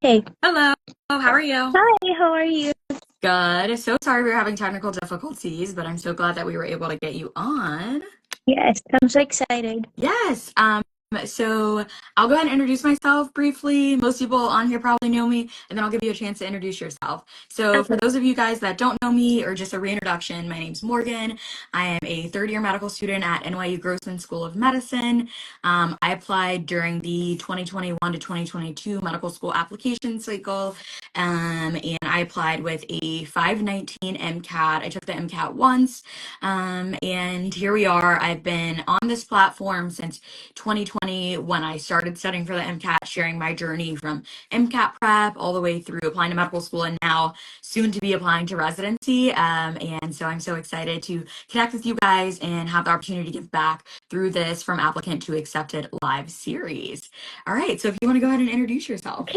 Hey. Hello, how are you? Hi, how are you? Good. So sorry we were having technical difficulties, but I'm so glad that we were able to get you on. Yes, I'm so excited. Yes. So I'll go ahead and introduce myself briefly. Most people on here probably know me, and then I'll give you a chance to introduce yourself. So for Okay. those of you guys that don't know me or just a reintroduction, my name's Morgan. I am a third-year medical student at NYU Grossman School of Medicine. I applied during the 2021 to 2022 medical school application cycle, and I applied with a 519 MCAT. I took the MCAT once, and here we are. I've been on this platform since 2020 when I started studying for the MCAT, sharing my journey from MCAT Prep all the way through applying to medical school and now soon to be applying to residency. And so I'm so excited to connect with you guys and have the opportunity to give back through this From Applicant to Accepted live series. All right, so if you want to go ahead and introduce yourself.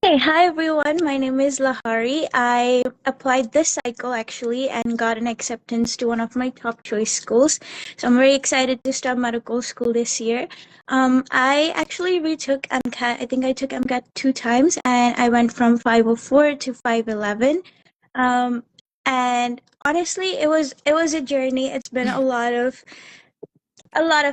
Hey, hi everyone. My name is Lahari. I applied this cycle actually and got an acceptance to one of my top choice schools. So I'm very excited to start medical school this year. I actually retook MCAT. I think I took MCAT two times and I went from 504 to 511. And honestly, it was a journey. It's been a lot of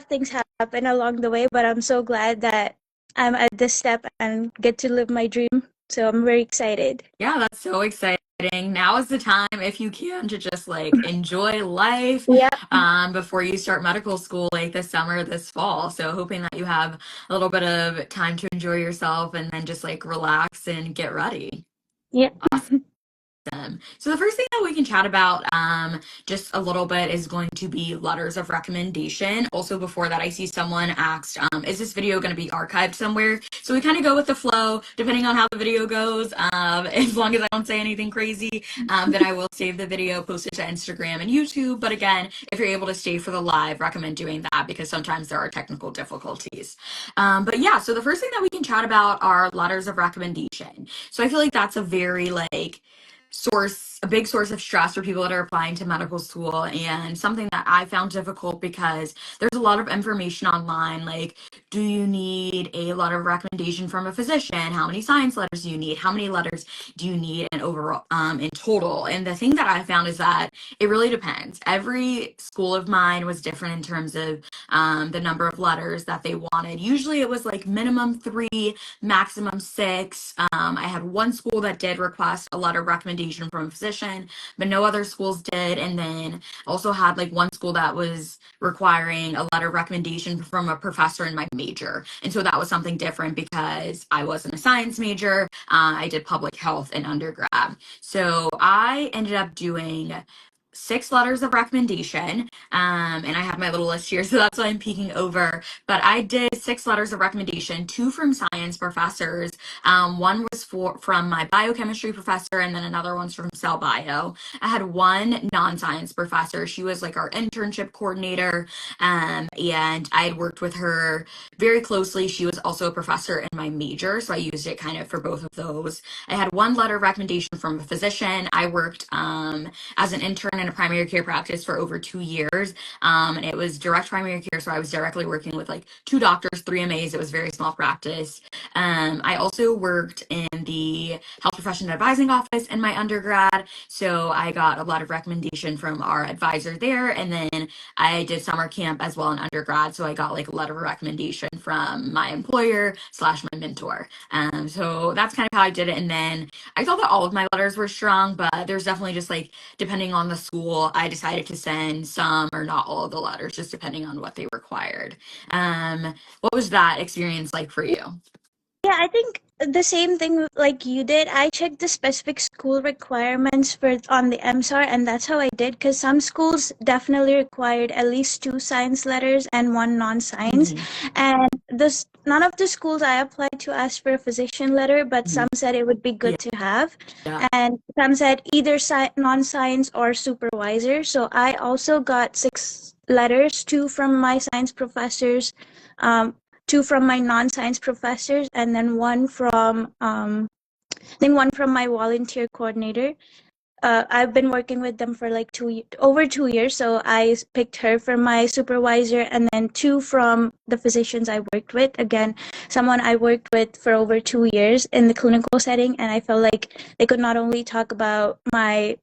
things happen along the way, but I'm so glad that I'm at this step and get to live my dream. So I'm very excited. Yeah, that's so exciting. Now is the time, if you can, to just like enjoy life Yeah. before you start medical school like this summer, this fall. So hoping that you have a little bit of time to enjoy yourself and then just like relax and get ready. Yeah. So the first thing that we can chat about just a little bit is going to be letters of recommendation. Also before that, I see someone asked, is this video going to be archived somewhere? So we kind of go with the flow, depending on how the video goes. As long as I don't say anything crazy, then I will save the video, post it to Instagram and YouTube. But again, if you're able to stay for the live, recommend doing that because sometimes there are technical difficulties. But yeah, so the first thing that we can chat about are letters of recommendation. So I feel like that's a very like a big source of stress for people that are applying to medical school and something that I found difficult because there's a lot of information online like do you need a letter of recommendation from a physician, how many science letters do you need, how many letters do you need in overall in total. And the thing that I found is that it really depends. Every school of mine was different in terms of the number of letters that they wanted. Usually it was like minimum 3, maximum 6. I had one school that did request a letter of recommendation from a physician, but no other schools did. And then also had like one school that was requiring a letter of recommendation from a professor in my major. And so that was something different because I wasn't a science major. I did public health in undergrad. So I ended up doing 6 letters of recommendation. And I have my little list here, so that's what I'm peeking over. But I did 6 letters of recommendation, 2 from science professors. One was from my biochemistry professor, and then another one's from cell bio. I had one non-science professor. She was like our internship coordinator, and I had worked with her very closely. She was also a professor in my major, so I used it kind of for both of those. I had one letter of recommendation from a physician. I worked as an intern in a primary care practice for over 2 years. And it was direct primary care, so I was directly working with like 2 doctors, 3 MAs. It was a very small practice. I also worked in the health profession advising office in my undergrad, so I got a lot of recommendation from our advisor there. And then I did summer camp as well in undergrad, so I got like a letter of recommendation from my employer slash my mentor. So that's kind of how I did it. And then I thought that all of my letters were strong, but there's definitely just like depending on the school, I decided to send some or not all of the letters, just depending on what they required. What was that experience like for you? Yeah, I think the same thing like you did. I checked the specific school requirements for on the MSAR, and that's how I did. Because some schools definitely required at least 2 science letters and one non-science, Mm-hmm. and this none of the schools I applied to asked for a physician letter, but Mm-hmm. some said it would be Yeah, good to have, yeah. and some said either non-science or supervisor. So I also got 6 letters, 2 from my science professors, um, 2 from my non-science professors, and then one from I think one from my volunteer coordinator. I've been working with them for like over 2 years. So I picked her for my supervisor, and then two from the physicians I worked with. Again, someone I worked with for over 2 years in the clinical setting, and I felt like they could not only talk about my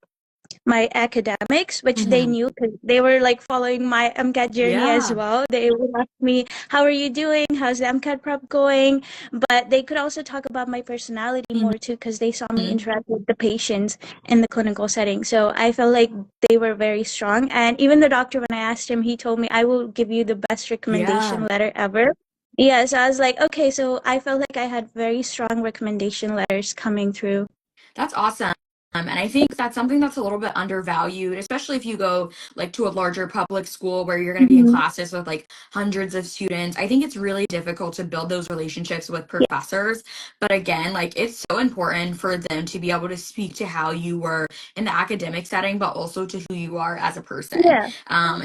academics, which they Hmm. knew because they were like following my MCAT journey as Yeah. well. They would ask me, "How are you doing? How's the MCAT prep going?" But they could also talk about my personality more too because they saw me Hmm. interact with the patients in the clinical setting. So I felt like they were very strong. And even the doctor, when I asked him, he told me, "I will give you the best recommendation Yeah. letter ever." Yeah, so I was like, okay, so I felt like I had very strong recommendation letters coming through. That's awesome. And I think that's something that's a little bit undervalued, especially if you go like to a larger public school where you're going to be in Mhm. classes with like hundreds of students. I think it's really difficult to build those relationships with Yeah. professors. But again, like it's so important for them to be able to speak to how you were in the academic setting, but also to who you are as a person. Yeah.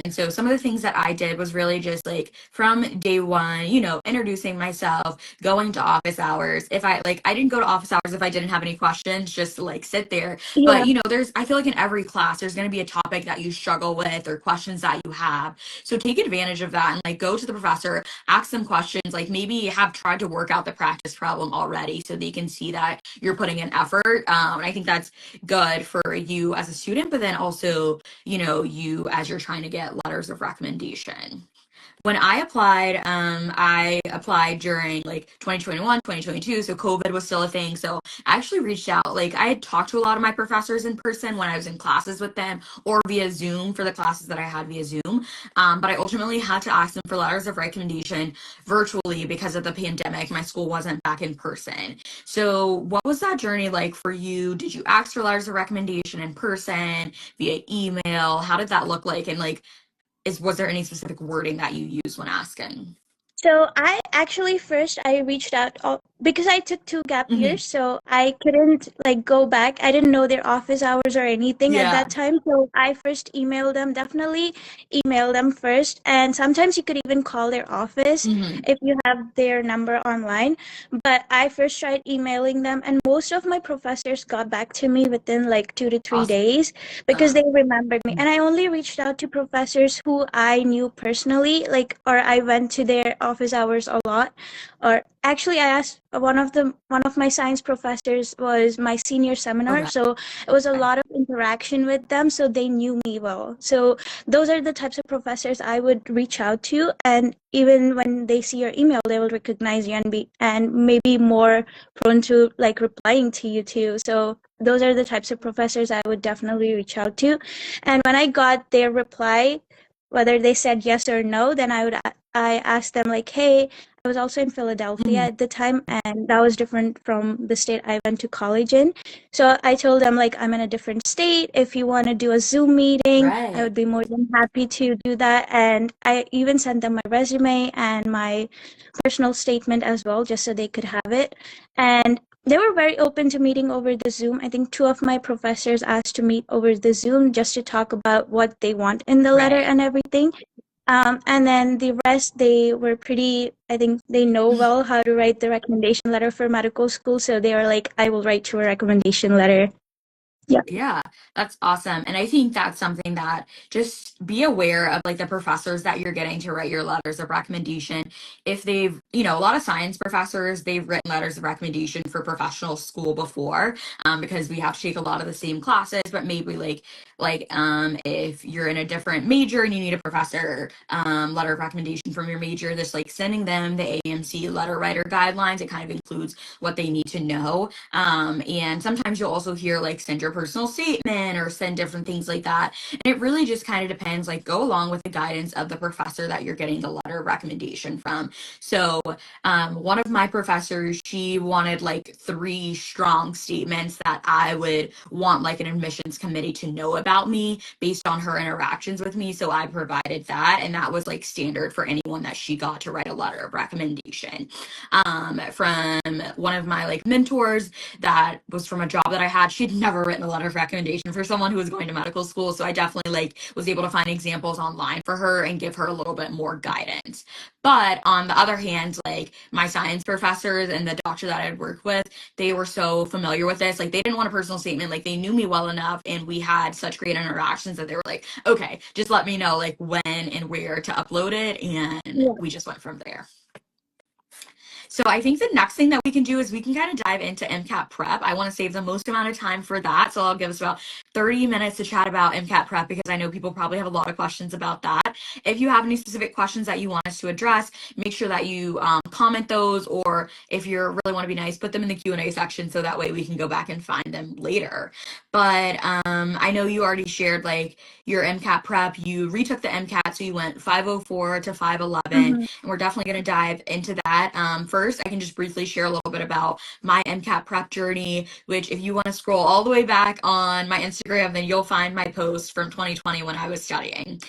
And so some of the things that I did was really just like from day one, you know, introducing myself, going to office hours. If I like, I didn't go to office hours if I didn't have any questions, just to like sit there. But Yeah. you know, I feel like in every class, there's going to be a topic that you struggle with or questions that you have. So take advantage of that and like go to the professor, ask them questions, like maybe have tried to work out the practice problem already so they can see that you're putting in effort. And I think that's good for you as a student, but then also, you know, you as you're trying to get letters of recommendation. When I applied during like 2021, 2022. So COVID was still a thing. So I actually reached out. Like I had talked to a lot of my professors in person when I was in classes with them or via Zoom for the classes that I had via Zoom. But I ultimately had to ask them for letters of recommendation virtually because of the pandemic. My school wasn't back in person. So what was that journey like for you? Did you ask for letters of recommendation in person, via email? How did that look like? And like, was there any specific wording that you use when asking? So I actually first I reached out because I took two gap Hmm. years, so I couldn't like go back. I didn't know their office hours or anything at Yeah. that time. So I first emailed them, definitely email them first. And sometimes you could even call their office Hmm. if you have their number online. But I first tried emailing them, and most of my professors got back to me within like 2 to 3 Awesome. days because they remembered me. And I only reached out to professors who I knew personally, like, or I went to their office hours a lot. Or actually, I asked one of my science professors was my senior seminar, Okay. so it was a lot of interaction with them, so they knew me well. So those are the types of professors I would reach out to, and even when they see your email, they will recognize you and be and maybe more prone to like replying to you too. So those are the types of professors I would definitely reach out to. And when I got their reply, whether they said yes or no, then I asked them like, "Hey, I was also in Philadelphia Hmm. at the time, and that was different from the state I went to college in. So I told them like I'm in a different state. If you want to do a Zoom meeting, I Right. would be more than happy to do that." And I even sent them my resume and my personal statement as well, just so they could have it. And they were very open to meeting over the Zoom. I think two of my professors asked to meet over the Zoom just to talk about what they want in the letter Right. and everything. And then the rest, they were pretty, I think they know well how to write the recommendation letter for medical school. So they were like, I will write you a recommendation letter. Yeah. Yeah, that's awesome. And I think that's something that just be aware of like the professors that you're getting to write your letters of recommendation. If they've, you know, a lot of science professors, they've written letters of recommendation for professional school before, because we have to take a lot of the same classes, but maybe if you're in a different major and you need a professor letter of recommendation from your major, just like sending them the AMC letter writer guidelines. It kind of includes what they need to know. And sometimes you'll also hear like send your personal statement or send different things like that. And it really just kind of depends, like go along with the guidance of the professor that you're getting the letter of recommendation from. So one of my professors, she wanted like three strong statements that I would want like an admissions committee to know about me based on her interactions with me. So I provided that, and that was like standard for anyone that she got to write a letter of recommendation. From one of my like mentors that was from a job that I had. She'd never written a letter of recommendation for someone who was going to medical school. So I definitely like was able to find examples online for her and give her a little bit more guidance. But on the other hand, like my science professors and the doctor that I'd worked with, they were so familiar with this. Like they didn't want a personal statement. Like they knew me well enough and we had such great interactions that they were like, okay, just let me know like when and where to upload it. And Yeah. we just went from there. So I think the next thing that we can do is we can kind of dive into MCAT Prep. I want to save the most amount of time for that. So I'll give us about 30 minutes to chat about MCAT Prep because I know people probably have a lot of questions about that. If you have any specific questions that you want us to address, make sure that you comment those, or if you really want to be nice, put them in the Q&A section so that way we can go back and find them later. But I know you already shared like your MCAT Prep. You retook the MCAT, so you went 504 to 511, and we're definitely going to dive into that. First, I can just briefly share a little bit about my MCAT Prep journey, which if you want to scroll all the way back on my Instagram, then you'll find my post from 2020 when I was studying.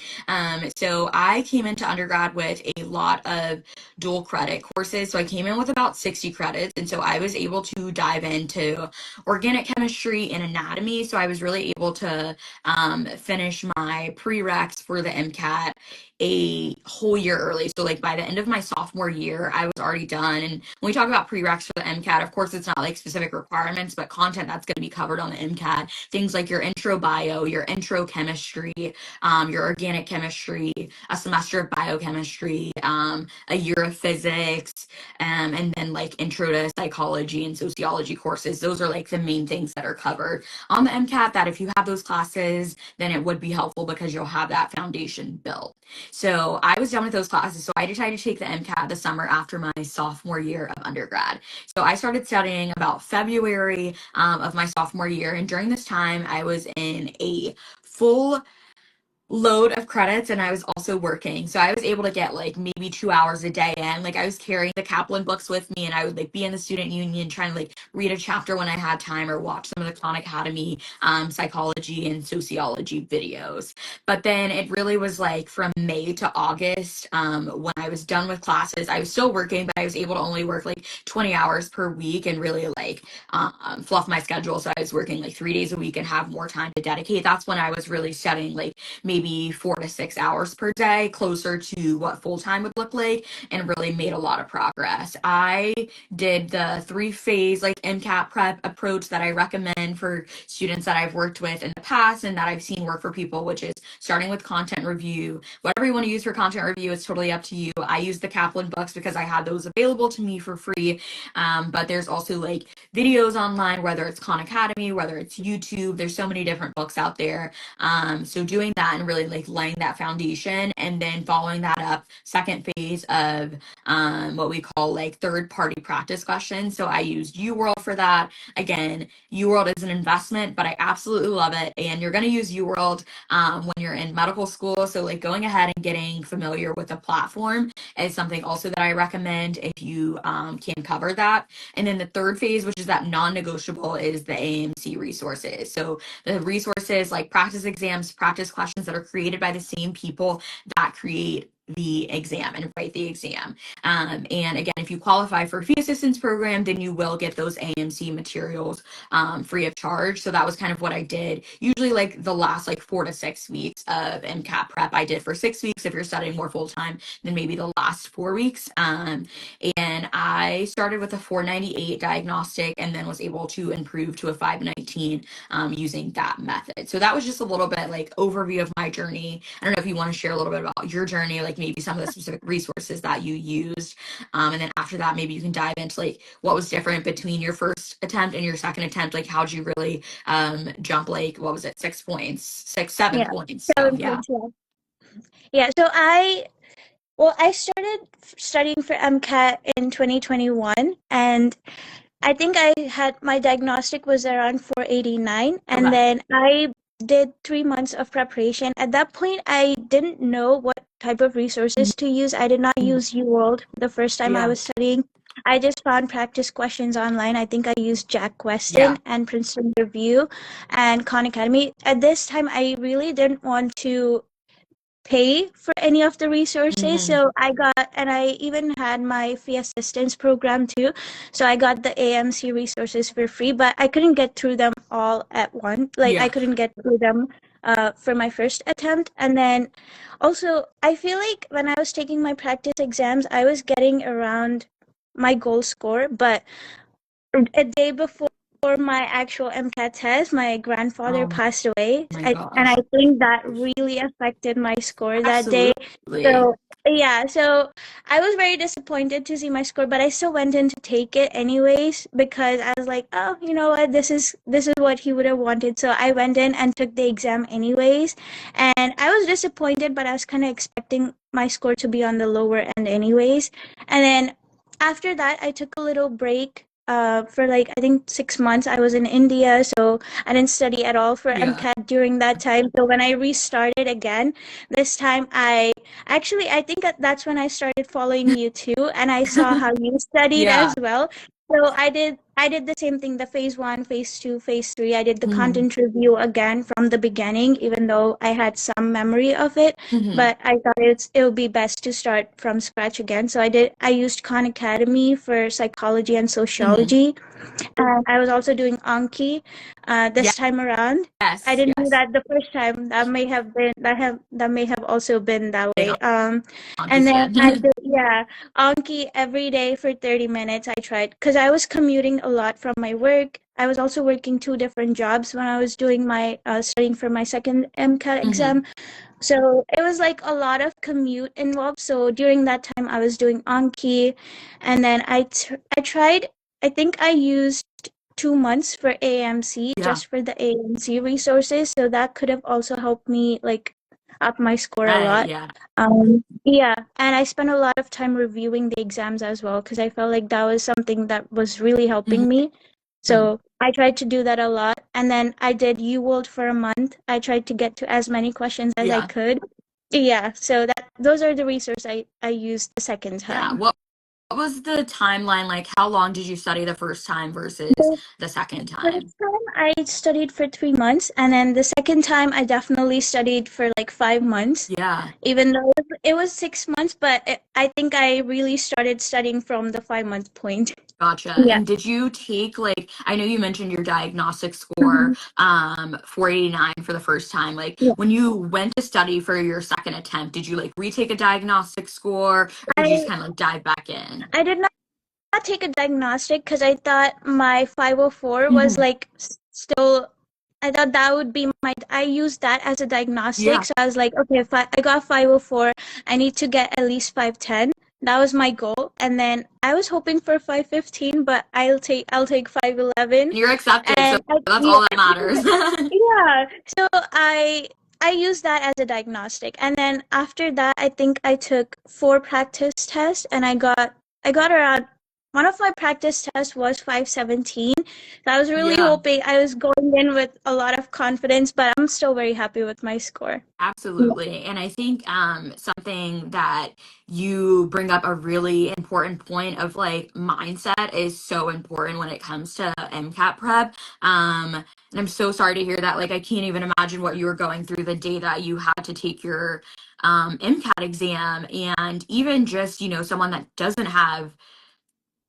So I came into undergrad with a lot of dual credit courses. So I came in with about 60 credits. And so I was able to dive into organic chemistry and anatomy. So I was really able to finish my prereqs for the MCAT a whole year early. So like by the end of my sophomore year, I was already done. And when we talk about prereqs for the MCAT, of course, it's not like specific requirements, but content that's going to be covered on the MCAT. Things like your intro bio, your intro chemistry, your organic chemistry, a semester of biochemistry, a year of physics, and then like intro to psychology and sociology courses. Those are like the main things that are covered on the MCAT, that if you have those classes, then it would be helpful because you'll have that foundation built. So I was done with those classes. So I decided to take the MCAT the summer after my sophomore year of undergrad. So I started studying about February of my sophomore year. And during this time, I was in a full load of credits and I was also working. So I was able to get like maybe 2 hours a day in. Like I was carrying the Kaplan books with me and I would like be in the student union trying to like read a chapter when I had time or watch some of the Khan Academy psychology and sociology videos. But then it really was like from May to August when I was done with classes. I was still working, but I was able to only work like 20 hours per week and really like fluff my schedule. So I was working like 3 days a week and have more time to dedicate. That's when I was really studying like maybe 4 to 6 hours per day, closer to what full-time would look like, and really made a lot of progress. I did the 3-phase like MCAT prep approach that I recommend for students that I've worked with in the past and that I've seen work for people, which is starting with content review. Whatever you want to use for content review, it's totally up to you. I use the Kaplan books because I had those available to me for free, but there's also like videos online, whether it's Khan Academy, whether it's YouTube. There's so many different books out there. So doing that and really like laying that foundation and then following that up, second phase of what we call like third party practice questions. So I used UWorld for that. Again, UWorld is an investment, but I absolutely love it. And you're going to use UWorld when you're in medical school. So like going ahead and getting familiar with the platform is something also that I recommend if you can cover that. And then the third phase, which is that non-negotiable, is the AMC resources. So the resources like practice exams, practice questions that are created by the same people that create the exam and write the exam. And again, if you qualify for a fee assistance program, then you will get those AMC materials free of charge. So that was kind of what I did. Usually like the last like 4 to 6 weeks of MCAT prep, I did for 6 weeks. If you're studying more full time, then maybe the last 4 weeks. And I started with a 498 diagnostic and then was able to improve to a 519 using that method. So that was just a little bit like overview of my journey. I don't know if you want to share a little bit about your journey, like maybe some of the specific resources that you used. And then after that, maybe you can dive into like what was different between your first attempt and your second attempt. Like how'd you really jump like, what was it, 6 points, 6, 7 Yeah. points. So 7 yeah. points, yeah. Yeah, so I started studying for MCAT in 2021, and I think I had my diagnostic was around 489, and Okay. then I did 3 months of preparation. At that point, I didn't know what type of resources to use. I did not use UWorld the first time I Yeah. was studying. I just found practice questions online. I think I used Jack Yeah. Queston and Princeton Review and Khan Academy. At this time, I really didn't want to pay for any of the resources. Mm-hmm. So I even had my fee assistance program too. So I got the AMC resources for free, but I couldn't get through them all at once. Like I Yeah. couldn't get through them for my first attempt. And then also, I feel like when I was taking my practice exams, I was getting around my goal score, but a day before my actual MCAT test, my grandfather Oh passed away, my and I gosh. think that really affected my score that day. Absolutely. So yeah, so I was very disappointed to see my score, but I still went in to take it anyways because I was like, oh, you know what, this is what he would have wanted. So I went in and took the exam anyways, and I was disappointed, but I was kind of expecting my score to be on the lower end anyways. And then after that, I took a little break for like I think 6 months. I was in India, so I didn't study at all for Yeah. MCAT during that time. So when I restarted again, this time I think that's when I started following you too, and I saw how you studied Yeah. as well. So I did the same thing, the phase one, phase two, phase three. I did the Hmm. content review again from the beginning, even though I had some memory of it. Hmm. But I thought it would be best to start from scratch again. So I used Khan Academy for psychology and Hmm. sociology. And I was also doing Anki this time around. I Yes. didn't do Yes. that the first time. That may have also been that Big way. And Anki's then I good. did, yeah, Anki every day for 30 minutes. I tried because I was commuting a lot from my work. I was also working two different jobs when I was doing my studying for my second MCAT Hmm. exam. So it was like a lot of commute involved. So during that time, I was doing Anki, and then I tried. I think I used 2 months for AMC Yeah. just for the AMC resources. So that could have also helped me like up my score a Right. lot. Yeah. Yeah, and I spent a lot of time reviewing the exams as well because I felt like that was something that was really helping me. Hmm. So I tried to do that a lot. And then I did UWorld for a month. I tried to get to as many questions as I Yeah. could. Yeah, so those are the resources I used the second Yeah. time. What was the timeline like? How long did you study the first time versus The the second time? first time I studied for 3 months, and then the second time I definitely studied for like 5 months, Yeah. even though it was 6 months, but I think I really started studying from the 5 month point. Gotcha. Yeah. And did you take like I know you mentioned your diagnostic score Mhm. 489 for the first time. Like Yeah. when you went to study for your second attempt, did you like retake a diagnostic score or did you just I kind of like dive back in? I did not take a diagnostic because I thought my 504 was Hmm. like still. I thought that would be I used that as a diagnostic. Yeah. So I was like, okay, if I got 504, I need to get at least 510. That was my goal. And then I was hoping for 515, but I'll take 511. And you're accepted, so And I, that's yeah, all that matters. yeah. So I used that as a diagnostic. And then after that, I think I took 4 practice tests and I got around one of my practice tests was 517. So I was really Yeah. hoping I was going in with a lot of confidence, but I'm still very happy with my score. Yeah. Absolutely. And I think something that you bring up a really important point of like mindset is so important when it comes to MCAT prep. And I'm so sorry to hear that. Like I can't even imagine what you were going through the day that you had to take your MCAT exam. And even just, someone that doesn't have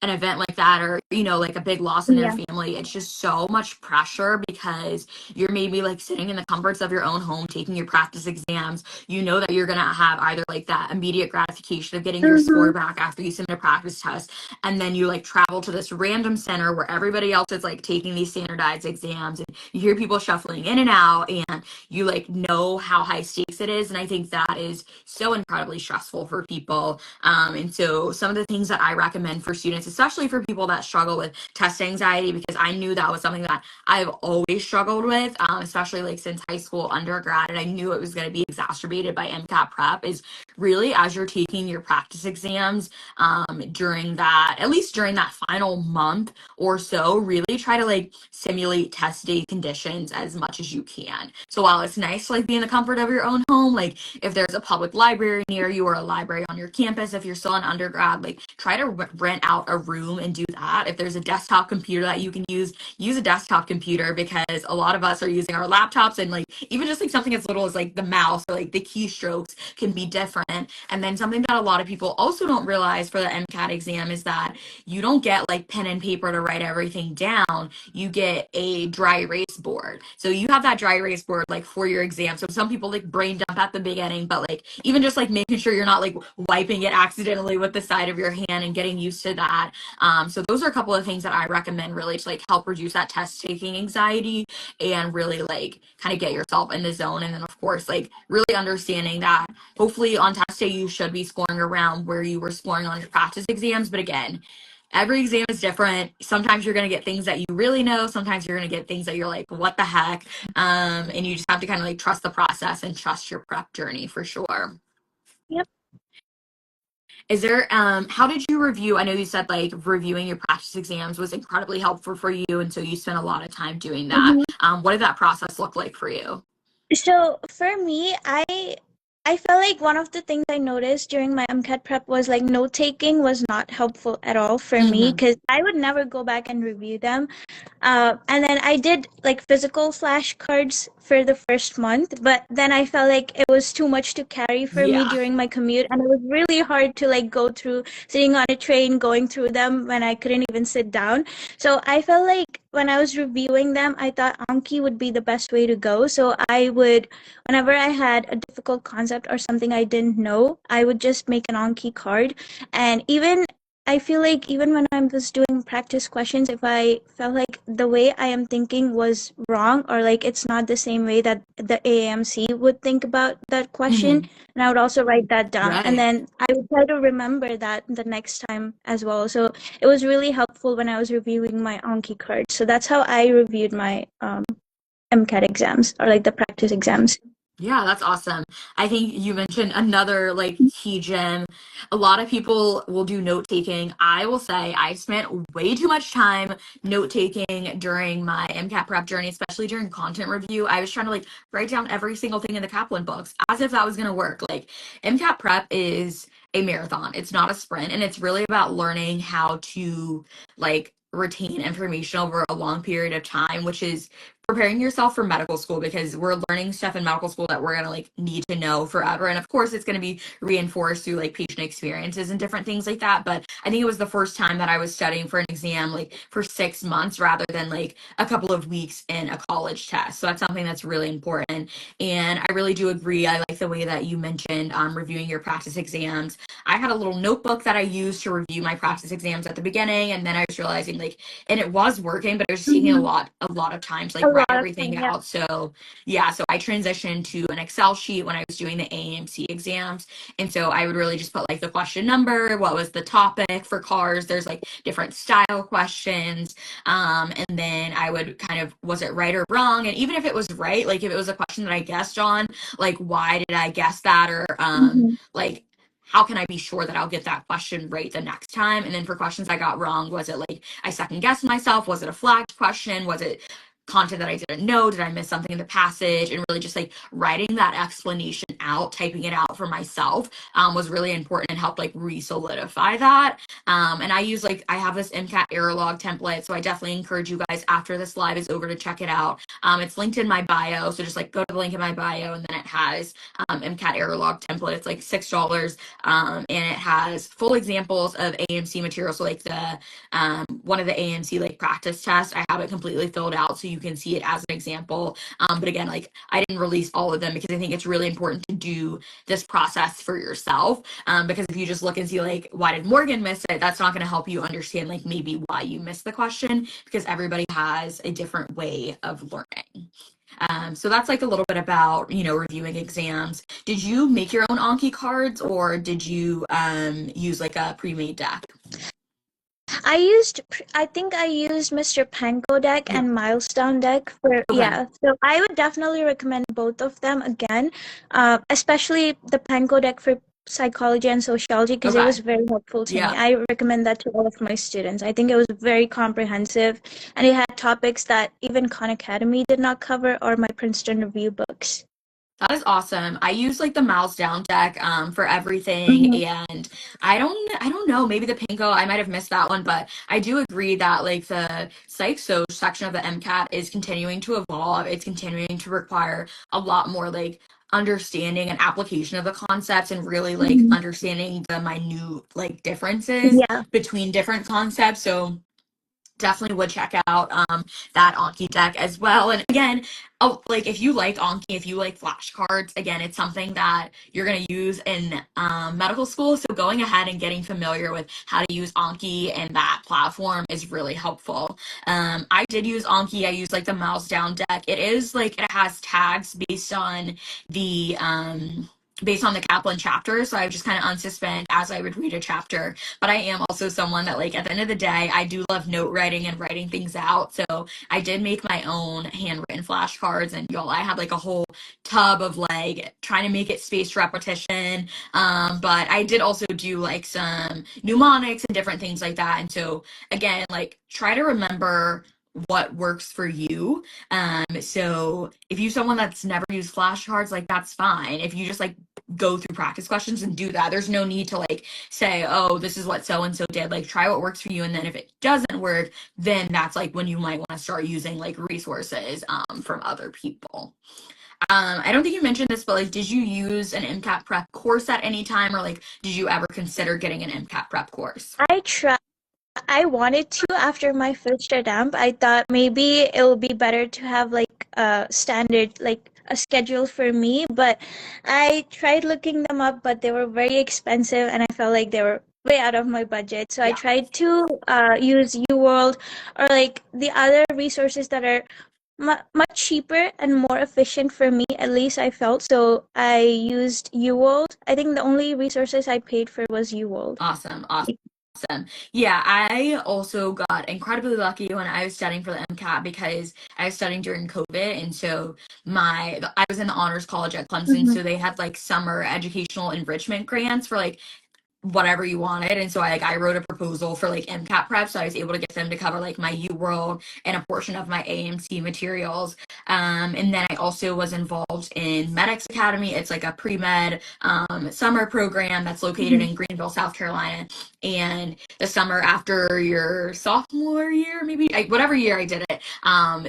an event like that or like a big loss in their Yeah. family, it's just so much pressure because you're maybe like sitting in the comforts of your own home taking your practice exams. You know that you're going to have either like that immediate gratification of getting your Mm-hmm. score back after you submit a practice test, and then you like travel to this random center where everybody else is like taking these standardized exams and you hear people shuffling in and out and you like know how high stakes it is. And I think that is so incredibly stressful for people. And so some of the things that I recommend for students, especially for people that struggle with test anxiety, because I knew that was something that I've always struggled with, especially like since high school, undergrad, and I knew it was going to be exacerbated by MCAT prep, is really as you're taking your practice exams during that, at least during that final month or so, really try to like simulate test day conditions as much as you can. So while it's nice to like be in the comfort of your own home, like if there's a public library near you or a library on your campus, if you're still an undergrad, like try to rent out a a room and do that. If there's a desktop computer that you can use a desktop computer, because a lot of us are using our laptops, and like even just like something as little as like the mouse or like the keystrokes can be different. And then something that a lot of people also don't realize for the MCAT exam is that you don't get like pen and paper to write everything down. You get a dry erase board. So you have that dry erase board like for your exam. So some people like brain dump at the beginning, but like even just like making sure you're not like wiping it accidentally with the side of your hand and getting used to that. So those are a couple of things that I recommend really to like help reduce that test taking anxiety and really like kind of get yourself in the zone. And then of course, like really understanding that hopefully on test day you should be scoring around where you were scoring on your practice exams. But again, every exam is different. Sometimes you're going to get things that you really know. Sometimes you're going to get things that you're like, what the heck? And you just have to kind of like trust the process and trust your prep journey for sure. Yep. Is there, how did you review? I know you said like reviewing your practice exams was incredibly helpful for you. And so you spent a lot of time doing that. What did that process look like for you? So for me, I felt like one of the things I noticed during my MCAT prep was like note taking was not helpful at all for me, because I would never go back and review them. And then I did like physical flashcards for the first month, but then I felt like it was too much to carry for me Yeah. during my commute, and it was really hard to like go through sitting on a train, going through them when I couldn't even sit down. So I felt like when I was reviewing them, I thought Anki would be the best way to go. So I would, whenever I had a difficult concept or something I didn't know, I would just make an Anki card. And even I feel like even when I was doing practice questions, if I felt like the way I am thinking was wrong, or like it's not the same way that the AAMC would think about that question, and I would also write that down. And Right. then I would try to remember that the next time as well. So it was really helpful when I was reviewing my Anki cards. So that's how I reviewed my MCAT exams, or like the practice exams. Yeah, that's awesome. I think you mentioned another like key gem. A lot of people will do note taking. I will say I spent way too much time note taking during my MCAT prep journey, especially during content review. I was trying to like write down every single thing in the Kaplan books as if that was going to work. Like MCAT prep is a marathon. It's not a sprint, and it's really about learning how to like retain information over a long period of time, which is preparing yourself for medical school, because we're learning stuff in medical school that we're going to like need to know forever. And of course it's going to be reinforced through like patient experiences and different things like that. But I think it was the first time that I was studying for an exam like for 6 months rather than like a couple of weeks in a college test. So that's something that's really important. And I really do agree. I like the way that you mentioned reviewing your practice exams. I had a little notebook that I used to review my practice exams at the beginning, and then I was realizing like, and it was working, but it was taking a lot of time to A like write lot of everything time, yeah. out. So yeah, so I transitioned to an Excel sheet when I was doing the AAMC exams. And so I would really just put like the question number, what was the topic for cars. There's like different style questions. And then I would kind of, was it right or wrong? And even if it was right, like if it was a question that I guessed on, like why did I guess that? Or like how can I be sure that I'll get that question right the next time? And then for questions I got wrong, was it like I second guessed myself? Was it a flagged question? Was it content that I didn't know? Did I miss something in the passage? And really just like writing that explanation out, typing it out for myself was really important and helped like re-solidify that. And I use like, I have this MCAT error log template. So I definitely encourage you guys after this live is over to check it out. It's linked in my bio. So just like go to the link in my bio, and then it has MCAT error log template. It's like $6. And it has full examples of AMC material. So like the one of the AMC like practice tests, I have it completely filled out so you can see it as an example. But again, like I didn't release all of them because I think it's really important to do this process for yourself. Because if you just look and see like, why did Morgan miss it? That's not going to help you understand like maybe why you missed the question, because everybody has a different way of learning. So that's like a little bit about, you know, reviewing exams. Did you make your own Anki cards, or did you use like a pre-made deck? I think I used Mr. Panko deck Yeah. and Milestone deck for, Okay. yeah. So I would definitely recommend both of them again, especially the Panko deck for psychology and sociology, because it Okay. was very helpful to me. Yeah. I recommend that to all of my students. I think it was very comprehensive, and it had topics that even Khan Academy did not cover, or my Princeton review books. That is awesome. I use like the mouse down deck for everything, Mhm. and I don't know, maybe the Pinko, I might have missed that one, but I do agree that like the psych soc section of the MCAT is continuing to evolve. It's continuing to require a lot more like understanding and application of the concepts and really like Mhm. understanding the minute like differences Yeah. between different concepts. So definitely would check out that Anki deck as well. And again, oh, like if you like Anki, if you like flashcards, again, it's something that you're going to use in medical school. So going ahead and getting familiar with how to use Anki and that platform is really helpful. I did use Anki. I used like the mouse down deck. It is like it has tags the based on the Kaplan chapter. So I would just kind of unsuspend as I would read a chapter. But I am also someone that like at the end of the day, I do love note writing and writing things out. So I did make my own handwritten flashcards, and y'all, I had like a whole tub of like trying to make it spaced repetition. But I did also do like some mnemonics and different things like that. And so again, like try to remember what works for you. So if you're someone that's never used flashcards, like that's fine. If you just like go through practice questions and do that, there's no need to like say, oh, this is what so and so did. Like try what works for you, and then if it doesn't work, then that's like when you might want to start using like resources from other people. I don't think you mentioned this, but like did you use an MCAT prep course at any time, or like did you ever consider getting an MCAT prep course? I tried. I wanted to after my first attempt. I thought maybe it would be better to have like a standard, like a schedule for me. But I tried looking them up, but they were very expensive, and I felt like they were way out of my budget. So I Yeah. tried to use UWorld or like the other resources that are much cheaper and more efficient for me. At least I felt so. I used UWorld. I think the only resources I paid for was UWorld. Awesome. Awesome. Yeah, I also got incredibly lucky when I was studying for the MCAT because I was studying during COVID. And so I was in the honors college at Clemson. Mhm. So they had like summer educational enrichment grants for like whatever you wanted. And so I wrote a proposal for like MCAT prep. So I was able to get them to cover like my UWorld and a portion of my AMC materials. And then I also was involved in MEDX Academy. It's like a pre-med summer program that's located Mhm. in Greenville, South Carolina. And the summer after your sophomore year, maybe whatever year I did it,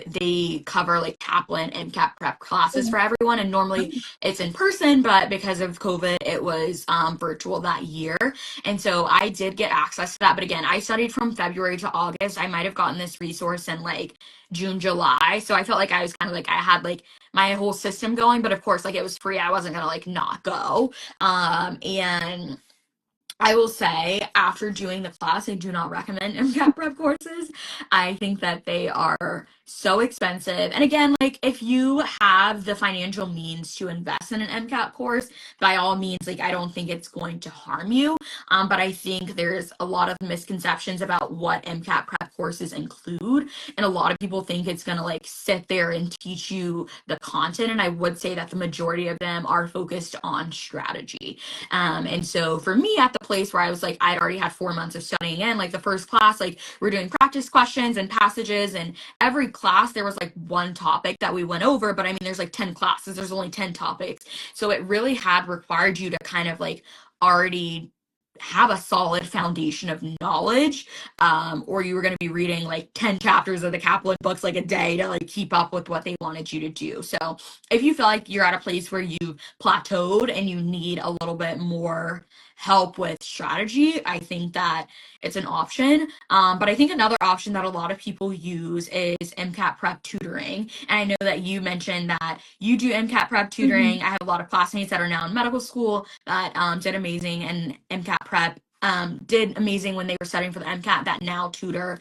they cover like Kaplan and MCAT prep classes for everyone. And normally it's in person, but because of COVID, it was virtual that year. And so I did get access to that. But again, I studied from February to August. I might have gotten this resource in like June, July. So I felt like I was kind of like I had like my whole system going, but of course, like it was free. I wasn't gonna like not go. And I will say, after doing the class, I do not recommend MCAT prep courses. I think that they are so expensive. And again, like if you have the financial means to invest in an MCAT course, by all means, like I don't think it's going to harm you. But I think there's a lot of misconceptions about what MCAT prep courses include. And a lot of people think it's going to like sit there and teach you the content. And I would say that the majority of them are focused on strategy. And so for me at the place where I was like, I'd already had 4 months of studying in, like the first class, like we're doing practice questions and passages, and every class there was like one topic that we went over, but I mean, there's like 10 classes, there's only 10 topics. So it really had required you to kind of like already have a solid foundation of knowledge, or you were going to be reading like 10 chapters of the Kaplan books like a day to like keep up with what they wanted you to do. So if you feel like you're at a place where you've plateaued and you need a little bit more help with strategy, I think that it's an option. But I think another option that a lot of people use is MCAT prep tutoring. And I know that you mentioned that you do MCAT prep Mhm. tutoring. I have a lot of classmates that are now in medical school that did amazing in MCAT prep. Did amazing when they were studying for the MCAT that now tutor.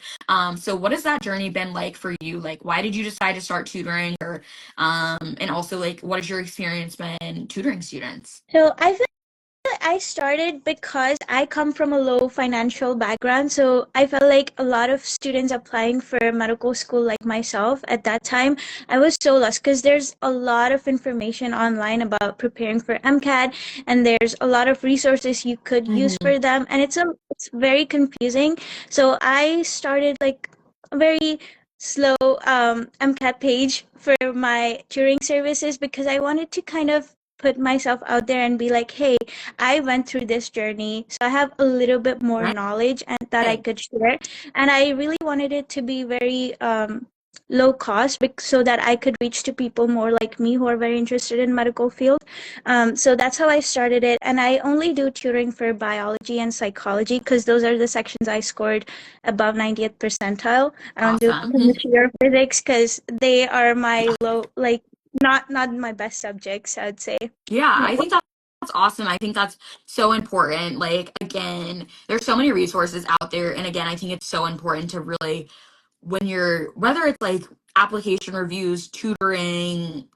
So what has that journey been like for you? Like, why did you decide to start tutoring, or and also like what has your experience been tutoring students? So I feel like I started because I come from a low financial background. So I felt like a lot of students applying for medical school, like myself at that time, I was so lost because there's a lot of information online about preparing for MCAT, and there's a lot of resources you could use Mm-hmm. for them, and it's very confusing. So I started like very slow MCAT page for my tutoring services because I wanted to kind of put myself out there and be like, hey, I went through this journey, so I have a little bit more Right. knowledge and that I could share. And I really wanted it to be very low cost so that I could reach to people more like me who are very interested in medical field. So that's how I started it. And I only do tutoring for biology and psychology because those are the sections I scored above 90th percentile. I don't do Awesome. chemistry or physics because they are my low, like not my best subjects, I'd say. Yeah, Yeah. I think that's awesome. I think that's so important. Like, again, there's so many resources out there. And again, I think it's so important to really, when you're, whether it's like application reviews, tutoring,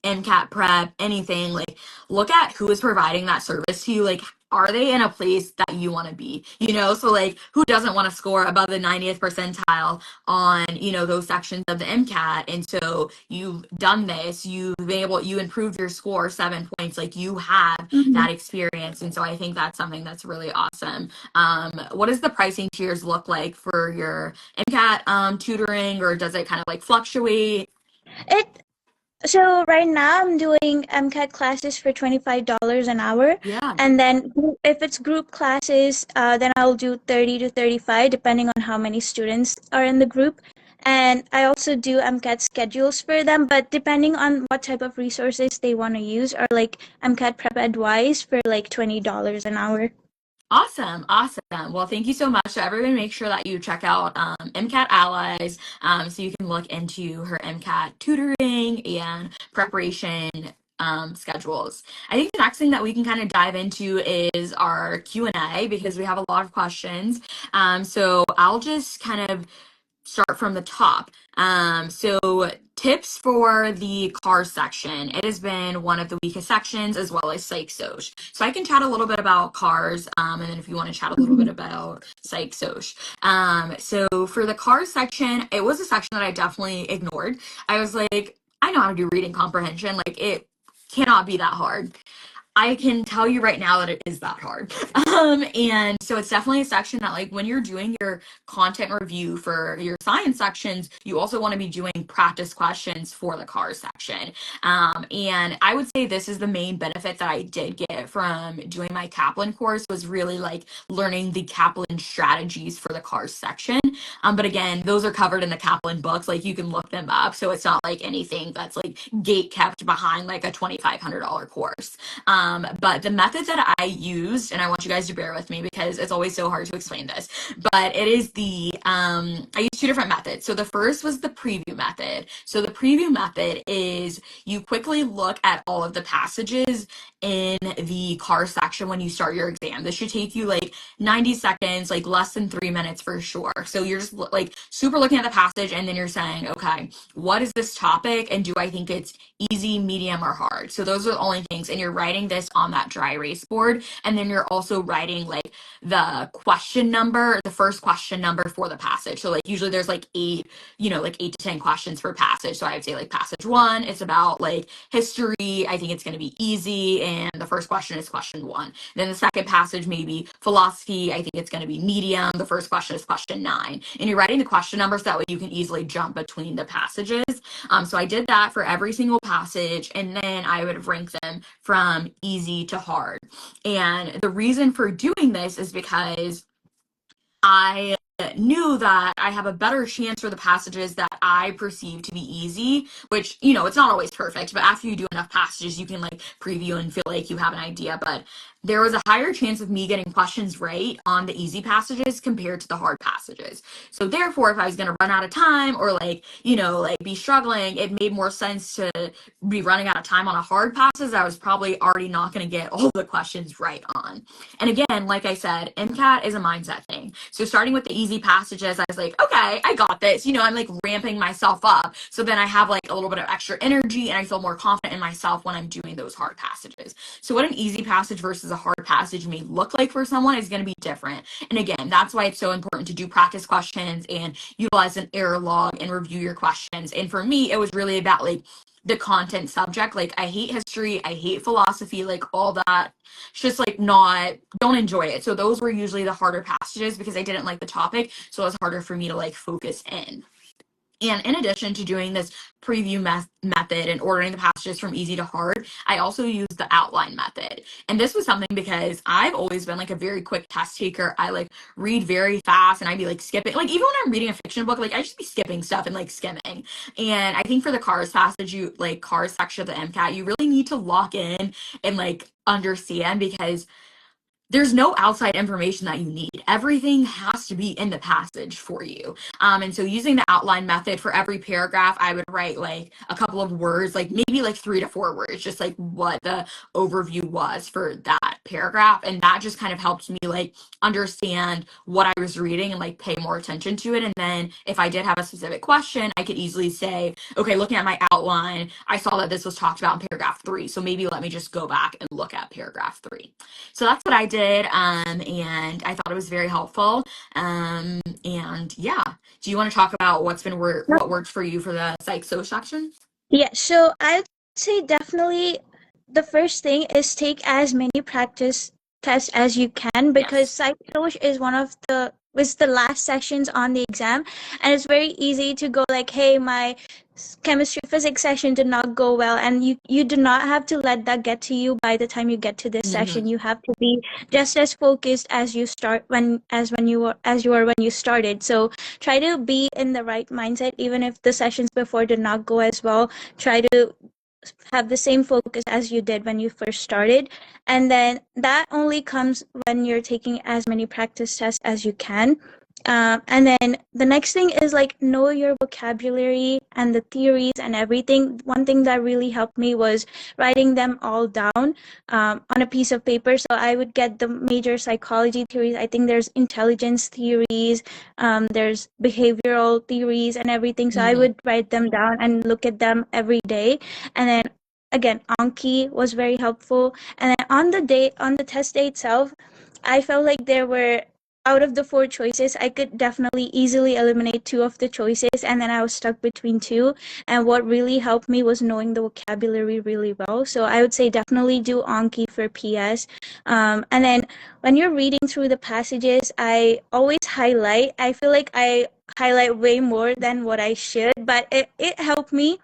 MCAT prep, anything, like, look at who is providing that service to you. Like, are they in a place that you want to be? You know, so like, who doesn't want to score above the 90th percentile on, you know, those sections of the MCAT? And so you've done this, you've been able, you improved your score 7 points, like you have Mhm. that experience. And so I think that's something that's really awesome. What does the pricing tiers look like for your MCAT tutoring, or does it kind of like fluctuate? It So right now I'm doing MCAT classes for $25 an hour, Yeah. and then if it's group classes, then I'll do 30 to 35 depending on how many students are in the group. And I also do MCAT schedules for them, but depending on what type of resources they want to use, or like MCAT Prep Advice for like $20 an hour. Awesome, awesome. Well, thank you so much. So everyone make sure that you check out MCAT Allies, so you can look into her MCAT tutoring and preparation schedules. I think the next thing that we can kind of dive into is our Q&A because we have a lot of questions. So I'll just kind of start from the top. So tips for the cars section. It has been one of the weakest sections as well as psych soc. So I can chat a little bit about cars, and then if you want to chat a little bit about psych soc. So for the cars section, it was a section that I definitely ignored. I was like, I know how to do reading comprehension. Like it cannot be that hard. I can tell you right now that it is that hard. And so it's definitely a section that, like, when you're doing your content review for your science sections, you also want to be doing practice questions for the cars section. And I would say this is the main benefit that I did get from doing my Kaplan course was really like learning the Kaplan strategies for the cars section. But again, those are covered in the Kaplan books. Like you can look them up. So it's not like anything that's like gate kept behind like a $2,500 course. But the method that I used, and I want you guys to bear with me because it's always so hard to explain this, but it is I used two different methods. So the first was the preview method. So the preview method is you quickly look at all of the passages in the car section when you start your exam. This should take you like 90 seconds, like less than 3 minutes for sure. So you're just like super looking at the passage and then you're saying, okay, what is this topic? And do I think it's easy, medium, or hard? So those are the only things. And you're writing this on that dry erase board. And then you're also writing like the question number, the first question number for the passage. So like usually there's like eight, like 8 to 10 questions per passage. So I would say like passage one, it's about like history. I think it's going to be easy. And the first question is question one. Then the second passage, maybe philosophy. I think it's going to be medium. The first question is question 9. And you're writing the question numbers that way you can easily jump between the passages. So I did that for every single passage, and then I would rank them from easy to hard. And the reason for doing this is because I knew that I have a better chance for the passages that I perceive to be easy, which, it's not always perfect, but after you do enough passages, you can like preview and feel like you have an idea. But there was a higher chance of me getting questions right on the easy passages compared to the hard passages. So therefore, if I was going to run out of time or like be struggling, it made more sense to be running out of time on a hard passage. I was probably already not going to get all the questions right on. And again, like I said, MCAT is a mindset thing. So starting with the easy passages, I was like, okay, I got this. I'm like ramping myself up. So then I have like a little bit of extra energy and I feel more confident in myself when I'm doing those hard passages. So what an easy passage versus a hard passage may look like for someone is going to be different. And again, that's why it's so important to do practice questions and utilize an error log and review your questions. And for me, it was really about like the content subject. Like I hate history, I hate philosophy, like all that. It's just like don't enjoy it. So those were usually the harder passages because I didn't like the topic. So it was harder for me to like focus in. And in addition to doing this preview method and ordering the passages from easy to hard, I also use the outline method. And this was something because I've always been like a very quick test taker. I like read very fast and I'd be like skipping, like even when I'm reading a fiction book, like I just be skipping stuff and like skimming. And I think for the cars passage, cars section of the MCAT, you really need to lock in and like understand, because there's no outside information that you need. Everything has to be in the passage for you. And so using the outline method for every paragraph, I would write like a couple of words, like maybe like 3 to 4 words, just like what the overview was for that paragraph. And that just kind of helped me like understand what I was reading and like pay more attention to it. And then if I did have a specific question, I could easily say, okay, looking at my outline, I saw that this was talked about in paragraph 3. So maybe let me just go back and look at paragraph 3. So that's what I did, and I thought it was very helpful. And yeah, do you want to talk about what worked for you for the psych soc section? Yeah, so I'd say definitely the first thing is take as many practice tests as you can, because Yes. Psych Soc is one of the was the last sections on the exam, and it's very easy to go like, hey, my chemistry physics session did not go well, and you do not have to let that get to you by the time you get to this session. Mm-hmm. You have to be just as focused as you start when you were when you started. So try to be in the right mindset, even if the sessions before did not go as well. Try to have the same focus as you did when you first started, and then that only comes when you're taking as many practice tests as you can. And then the next thing is like know your vocabulary and the theories and everything. One thing that really helped me was writing them all down on a piece of paper. So I would get the major psychology theories. I think there's intelligence theories, there's behavioral theories and everything. So I Mm-hmm. would write them down and look at them every day. And then again, Anki was very helpful. And then on the test day itself, I felt like there were, out of the 4 choices, I could definitely easily eliminate 2 of the choices, and then I was stuck between 2. And what really helped me was knowing the vocabulary really well. So I would say definitely do Anki for PS. And then when you're reading through the passages, I always highlight. I feel like I highlight way more than what I should, but it helped me.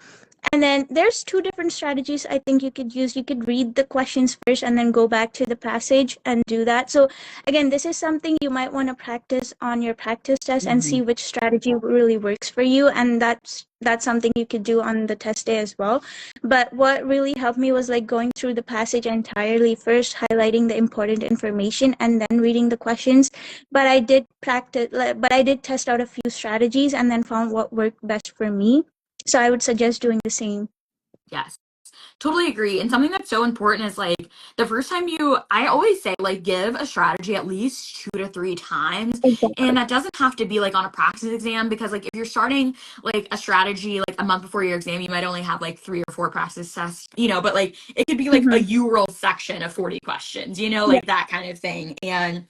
And then there's 2 different strategies I think you could use. You could read the questions first and then go back to the passage and do that. So again, this is something you might want to practice on your practice test and Mm-hmm. see which strategy really works for you. And that's something you could do on the test day as well. But what really helped me was like going through the passage entirely first, highlighting the important information, and then reading the questions. But I did test out a few strategies and then found what worked best for me. So I would suggest doing the same. Yes. Totally agree. And something that's so important is like the first time I always say like give a strategy at least 2 to 3 times. And Exactly. that doesn't have to be like on a practice exam, because like if you're starting like a strategy like a month before your exam, you might only have like 3 or 4 practice tests, but like it could be like a Mm-hmm. URL section of 40 questions, Yeah. like that kind of thing. And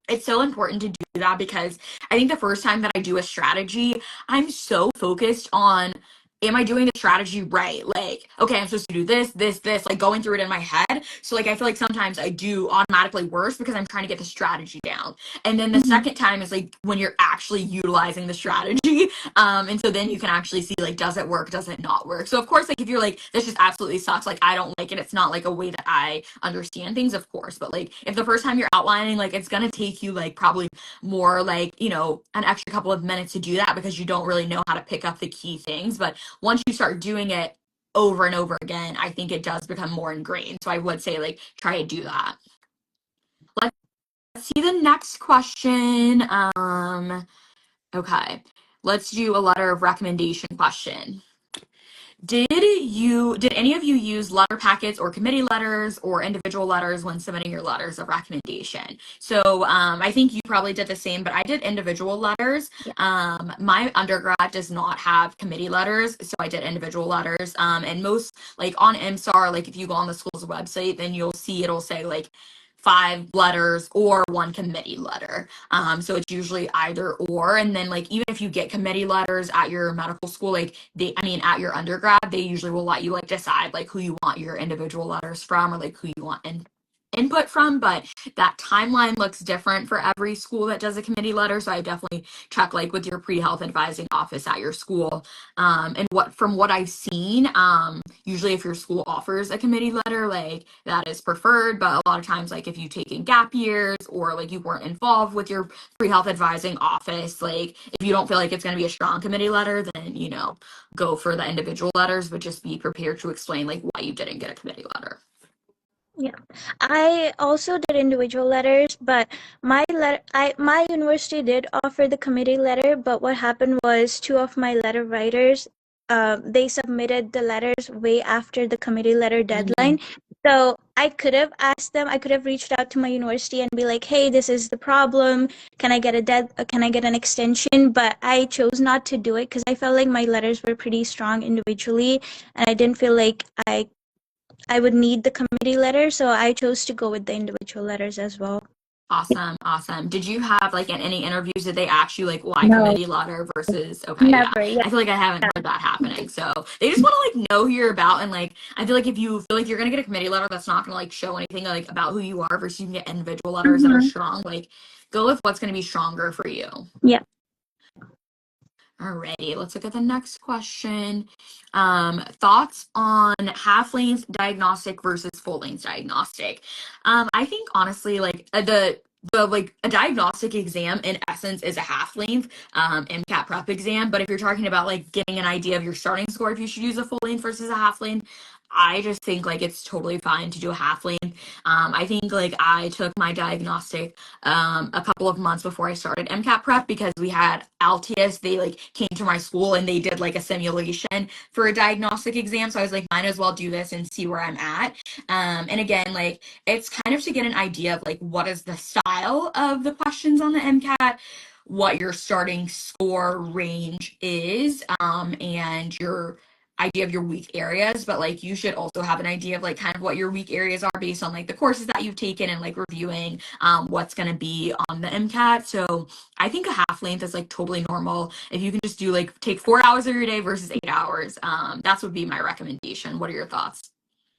it's so important to do that, because I think the first time that I do a strategy, I'm so focused on, am I doing the strategy right? Like, okay, I'm supposed to do this, like going through it in my head. So like I feel like sometimes I do automatically worse because I'm trying to get the strategy down. And then the Mm-hmm. second time is like when you're actually utilizing the strategy. And so then you can actually see like, does it work? Does it not work? So of course, like if you're like, this just absolutely sucks, like I don't like it, it's not like a way that I understand things, of course. But like if the first time you're outlining, like it's gonna take you like probably more like, an extra couple of minutes to do that because you don't really know how to pick up the key things. But once you start doing it over and over again, I think it does become more ingrained. So I would say like try to do that. Let's see the next question. Okay. Let's do a letter of recommendation question. Did any of you use letter packets or committee letters or individual letters when submitting your letters of recommendation? So I think you probably did the same, but I did individual letters. Yeah. My undergrad does not have committee letters, so I did individual letters. And most like on MSAR, like if you go on the school's website, then you'll see it'll say like 5 letters or 1 committee letter. So it's usually either or. And then like even if you get committee letters at your medical school, like at your undergrad, they usually will let you like decide like who you want your individual letters from, or like who you want in input from, but that timeline looks different for every school that does a committee letter. So I definitely check like with your pre-health advising office at your school. And from what I've seen, usually if your school offers a committee letter, like that is preferred. But a lot of times, like if you've taken gap years or like you weren't involved with your pre-health advising office, like if you don't feel like it's going to be a strong committee letter, then, go for the individual letters, but just be prepared to explain like why you didn't get a committee letter. Yeah, I also did individual letters, but my university did offer the committee letter. But what happened was two of my letter writers, they submitted the letters way after the committee letter Mm-hmm. deadline. So I could have asked them. I could have reached out to my university and be like, "Hey, this is the problem. Can I get an extension?" But I chose not to do it because I felt like my letters were pretty strong individually, and I didn't feel like I would need the committee letter, so I chose to go with the individual letters as well. Awesome, awesome. Did you have like in any interviews, did they ask you like why No, committee letter versus okay, yeah. never. Yeah. I feel like I haven't heard that happening. So they just want to like know who you're about, and like I feel like if you feel like you're gonna get a committee letter that's not gonna like show anything like about who you are versus you can get individual letters that are Mm-hmm. strong, like go with what's gonna be stronger for you. Yeah. Alrighty, let's look at the next question. Thoughts on half-length diagnostic versus full-length diagnostic. I think honestly, like the like a diagnostic exam in essence is a half-length MCAT Prep exam. But if you're talking about like getting an idea of your starting score, if you should use a full-length versus a half-length, I just think like it's totally fine to do a half-length. I think like I took my diagnostic a couple of months before I started MCAT Prep because we had Altius. They like came to my school and they did like a simulation for a diagnostic exam. So I was like, might as well do this and see where I'm at. And again, like it's kind of to get an idea of like what is the style of the questions on the MCAT, what your starting score range is, and your idea of your weak areas, but like you should also have an idea of like kind of what your weak areas are based on like the courses that you've taken and like reviewing what's going to be on the MCAT. So I think a half length is like totally normal. If you can just do like take 4 hours of your day versus 8 hours, that's would be my recommendation. What are your thoughts?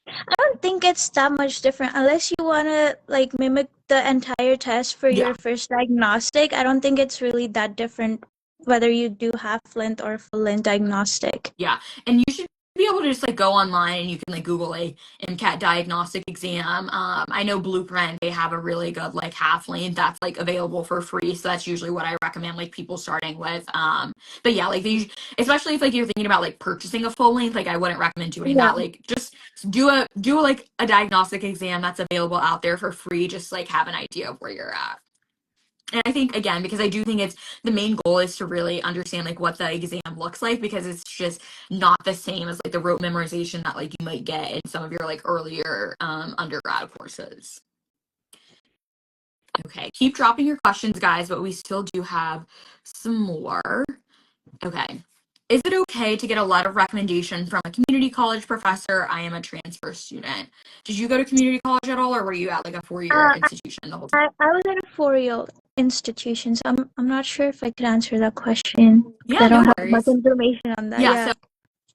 I don't think it's that much different unless you want to like mimic the entire test for Yeah. your first diagnostic. I don't think it's really that different whether you do half length or full length diagnostic. Yeah. And you should be able to just like go online and you can like Google a MCAT diagnostic exam. I know Blueprint, they have a really good like half length that's like available for free. So that's usually what I recommend like people starting with. But yeah, like especially if like you're thinking about like purchasing a full length, like I wouldn't recommend doing Yeah. that. Like just do like a diagnostic exam that's available out there for free. Just like have an idea of where you're at. And I think again, because I do think it's the main goal is to really understand like what the exam looks like because it's just not the same as like the rote memorization that like you might get in some of your like earlier undergrad courses. Okay, keep dropping your questions, guys, but we still do have some more. Okay. Is it okay to get a letter of recommendation from a community college professor? I am a transfer student. Did you go to community college at all, or were you at like a four-year Uh, institution the whole time? I was at a four-year institution, so I'm not sure if I could answer that question because Yeah, I no don't have much worries. information on that. Yeah, Yeah.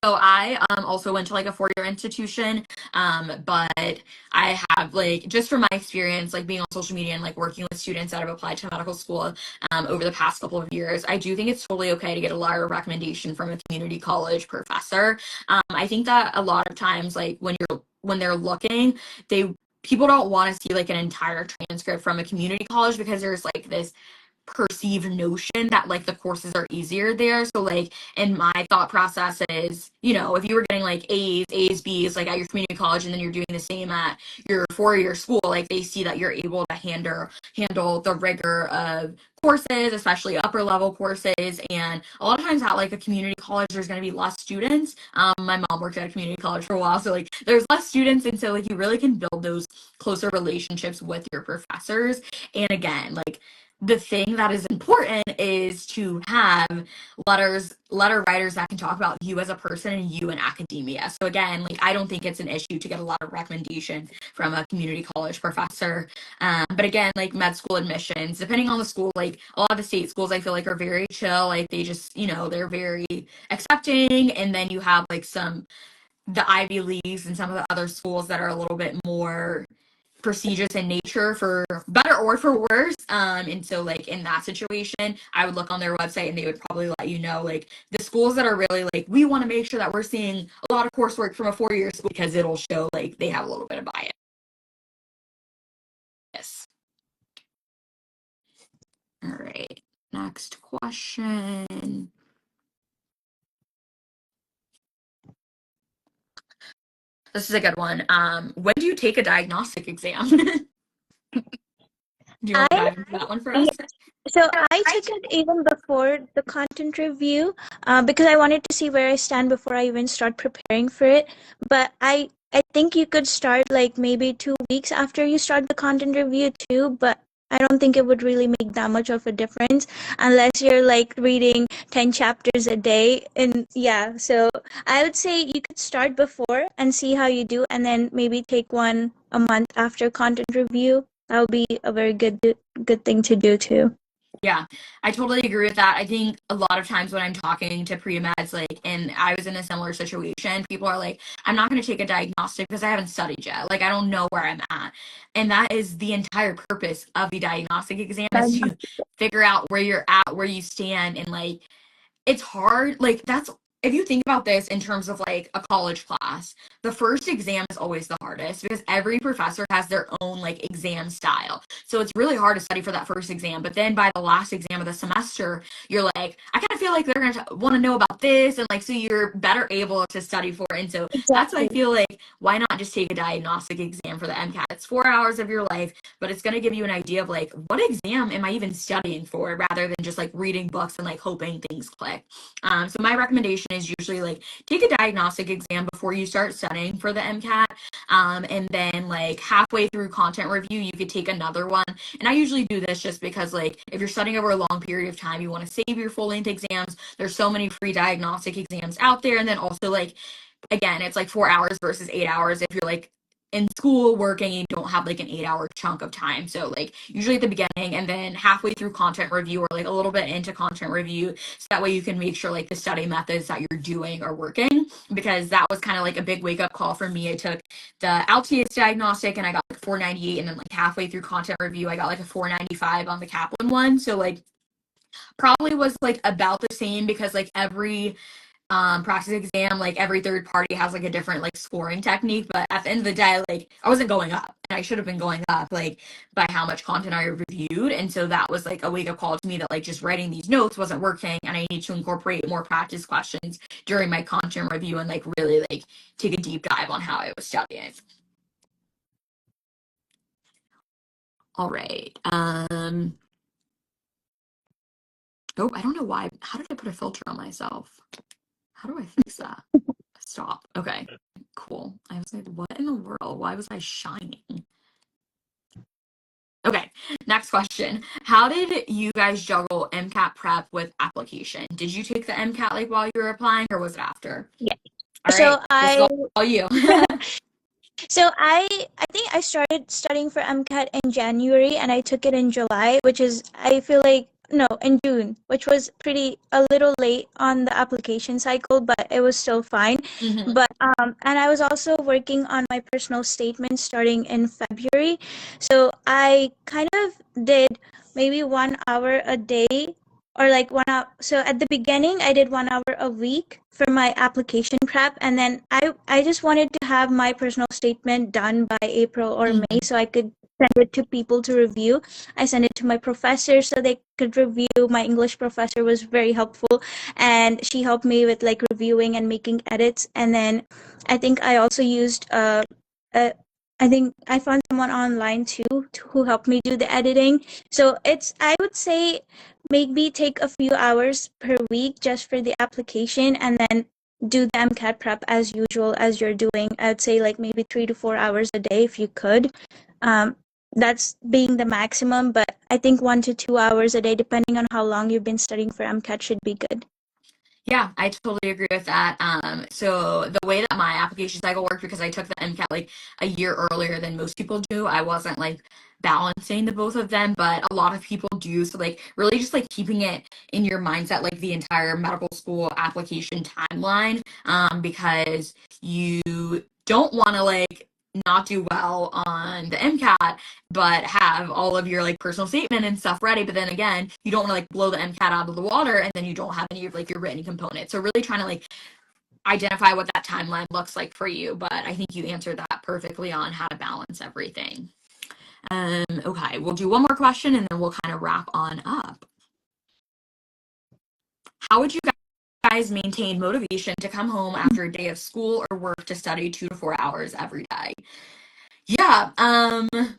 so I also went to like a four-year institution, but I have like just from my experience, like being on social media and like working with students that have applied to medical school over the past couple of years, I do think it's totally okay to get a letter of recommendation from a community college professor. I think that a lot of times, like when they're looking, they people don't want to see like an entire transcript from a community college because there's like this perceived notion that like the courses are easier there. So like in my thought process is, if you were getting like A's, B's like at your community college and then you're doing the same at your four-year school, like they see that you're able to handle the rigor of courses, especially upper level courses. And a lot of times at like a community college, there's going to be less students. My mom worked at a community college for a while, so like there's less students, and so like you really can build those closer relationships with your professors. And again, like the thing that is important is to have letter writers that can talk about you as a person and you in academia. So again, like I don't think it's an issue to get a lot of recommendation from a community college professor. But again, like med school admissions, depending on the school, like a lot of the state schools I feel like are very chill. Like they just, they're very accepting. And then you have like the Ivy Leagues and some of the other schools that are a little bit more prestigious in nature for better or for worse. And so like in that situation, I would look on their website and they would probably let you know like the schools that are really like, we want to make sure that we're seeing a lot of coursework from a 4-year school because it'll show like they have a little bit of bias. Yes. All right. Next question. This is a good one. When do you take a diagnostic exam? Do you want to dive into that one for us? So I took it even before the content review because I wanted to see where I stand before I even start preparing for it. But I think you could start like maybe 2 weeks after you start the content review too. But I don't think it would really make that much of a difference unless you're like reading 10 chapters a day. And yeah, so I would say you could start before and see how you do, and then maybe take one a month after content review. That would be a very good thing to do too. Yeah, I totally agree with that. I think a lot of times when I'm talking to pre-meds, like, and I was in a similar situation, people are like, I'm not going to take a diagnostic because I haven't studied yet. Like, I don't know where I'm at. And that is the entire purpose of the diagnostic exam is to figure out where you're at, where you stand, and like, it's hard. Like, that's if you think about this in terms of like a college class, the first exam is always the hardest because every professor has their own like exam style. So it's really hard to study for that first exam. But then by the last exam of the semester, you're like, I kind of feel like they're going to want to know about this. And like, so you're better able to study for it. And so that's why I feel like, why not just take a diagnostic exam for the MCAT? It's 4 hours of your life, but it's going to give you an idea of like, what exam am I even studying for rather than just like reading books and like hoping things click. So my recommendation is usually like take a diagnostic exam before you start studying for the MCAT. And then like halfway through content review, you could take another one. And I usually do this just because like if you're studying over a long period of time, you want to save your full length exams. There's so many free diagnostic exams out there. And then also like, again, it's like 4 hours versus 8 hours if you're like in school working and you don't have like an 8-hour chunk of time. So like usually at the beginning and then halfway through content review or like a little bit into content review, so that way you can make sure like the study methods that you're doing are working, because that was kind of like a big wake up call for me. I took the LTS diagnostic and I got like 498, and then like halfway through content review I got like a 495 on the Kaplan one. So like probably was like about the same because like every practice exam, like every third party has like a different like scoring technique, but at the end of the day, like I wasn't going up, and I should have been going up like by how much content I reviewed. And so that was like a wake up call to me that like just writing these notes wasn't working, and I need to incorporate more practice questions during my content review and like really like take a deep dive on how I was studying. All right. Oh, I don't know why. How did I put a filter on myself? How do I fix that? Stop. Okay, cool. I was like, what in the world? Why was I shining? Okay, next question. How did you guys juggle MCAT prep with application? Did you take the MCAT like while you were applying, or was it after? Yeah. All So right, this is all you. So I think I started studying for MCAT in January and I took it in July, which is I feel like no, in June, which was pretty a little late on the application cycle, but it was still fine. Mhm. But and I was also working on my personal statement starting in February. So I kind of did maybe 1 hour a day or like 1 hour. So at the beginning, I did 1 hour a week for my application prep, and then I just wanted to have my personal statement done by April or May so I could send it to people to review. I sent it to my professor so they could review. My English professor was very helpful, and she helped me with like reviewing and making edits. And then I think I also used uh I think I found someone online too who helped me do the editing. So it's I would say maybe take a few hours per week just for the application, and then do the MCAT prep as usual as you're doing. I'd say like maybe 3 to 4 hours a day if you could. Um, that's being the maximum, but I think 1 to 2 hours a day, depending on how long you've been studying for MCAT, should be good. Yeah, I totally agree with that. So the way that my application cycle worked, because I took the MCAT like a year earlier than most people do, I wasn't like balancing the both of them, but a lot of people do. So like really just like keeping it in your mindset, like the entire medical school application timeline, because you don't want to like not do well on the MCAT, but have all of your like personal statement and stuff ready. But then again, you don't want to like blow the MCAT out of the water and then you don't have any of like your written components. So really trying to like identify what that timeline looks like for you. But I think you answered that perfectly on how to balance everything. Okay, we'll do one more question and then we'll kind of wrap on up. How would you guys maintain motivation to come home after a day of school or work to study 2 to 4 hours every day? Yeah,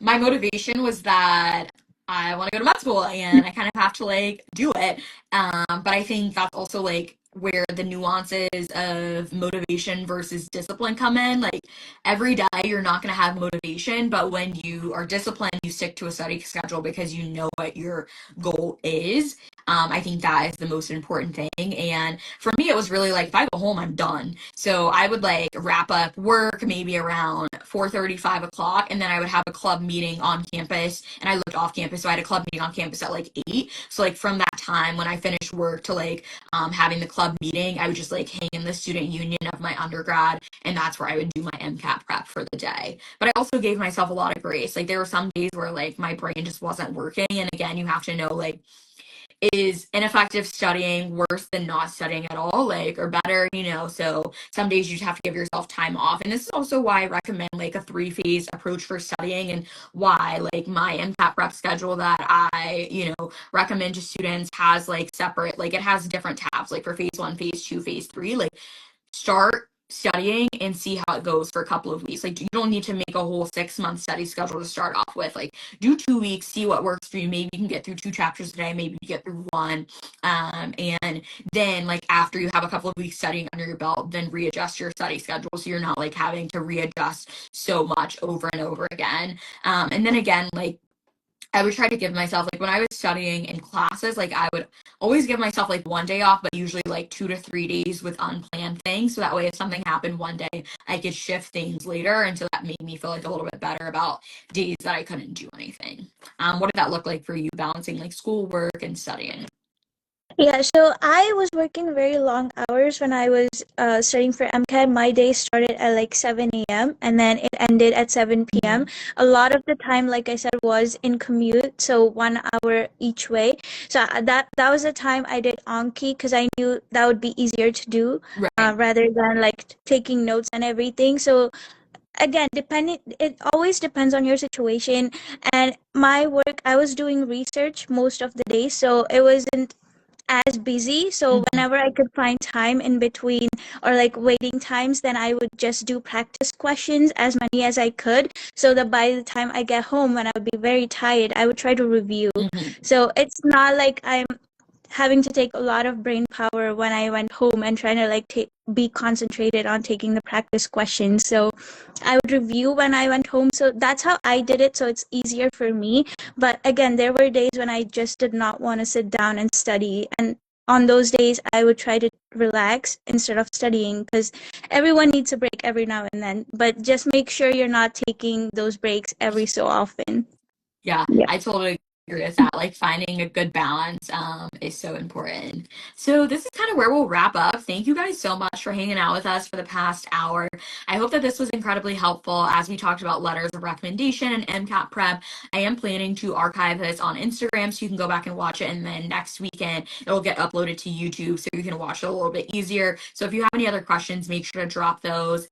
my motivation was that I want to go to med school and I kind of have to like do it. But I think that's also like where the nuances of motivation versus discipline come in. Like every day you're not going to have motivation, but when you are disciplined, you stick to a study schedule because you know what your goal is. I think that is the most important thing. And for me, it was really like if I go home, I'm done. So I would like wrap up work maybe around 4:30, 5 o'clock, and then I would have a club meeting on campus. And I lived off campus, so I had a club meeting on campus at like 8. So like from that time when I finished work to like having the club meeting, I would just like hang in the student union of my undergrad, and that's where I would do my MCAT prep for the day. But I also gave myself a lot of grace. Like there were some days where like my brain just wasn't working, and again, you have to know like is ineffective studying worse than not studying at all, like, or better, you know? So some days you just have to give yourself time off. And this is also why I recommend like a 3-phase approach for studying, and why like my MCAT prep schedule that I, you know, recommend to students has like separate, like it has different tabs, like for phase 1, phase 2, phase 3, like start studying and see how it goes for a couple of weeks. Like you don't need to make a whole 6-month study schedule to start off with. Like do 2 weeks, see what works for you. Maybe you can get through 2 chapters a day, maybe you get through 1. And then like after you have a couple of weeks studying under your belt, then readjust your study schedule so you're not like having to readjust so much over and over again. And then again, like I would try to give myself, like when I was studying in classes, like I would always give myself like 1 day off, but usually like 2 to 3 days with unplanned things. So that way if something happened one day, I could shift things later. And so that made me feel like a little bit better about days that I couldn't do anything. What did that look like for you, balancing like schoolwork and studying? Yeah, so I was working very long hours when I was studying for MCAT. My day started at like 7 a.m. and then it ended at 7 p.m. A lot of the time, like I said, was in commute, so 1 hour each way. So that was the time I did Anki because I knew that would be easier to do Right. rather than like taking notes and everything. So again, depending, it always depends on your situation. And my work, I was doing research most of the day, so it wasn't as busy. So Mhm. whenever I could find time in between or like waiting times, then I would just do practice questions as many as I could, so that by the time I get home, when I would be very tired, I would try to review. Mhm. So it's not like I'm having to take a lot of brain power when I went home and trying to like be concentrated on taking the practice questions. So I would review when I went home. So that's how I did it. So it's easier for me. But again, there were days when I just did not want to sit down and study. And on those days, I would try to relax instead of studying, because everyone needs a break every now and then. But just make sure you're not taking those breaks every so often. Yeah, Yeah. I totally agree with that. Like finding a good balance is so important. So this is kind of where we'll wrap up. Thank you guys so much for hanging out with us for the past hour. I hope that this was incredibly helpful as we talked about letters of recommendation and MCAT prep. I am planning to archive this on Instagram so you can go back and watch it, and then next weekend it'll get uploaded to YouTube so you can watch it a little bit easier. So if you have any other questions, make sure to drop those.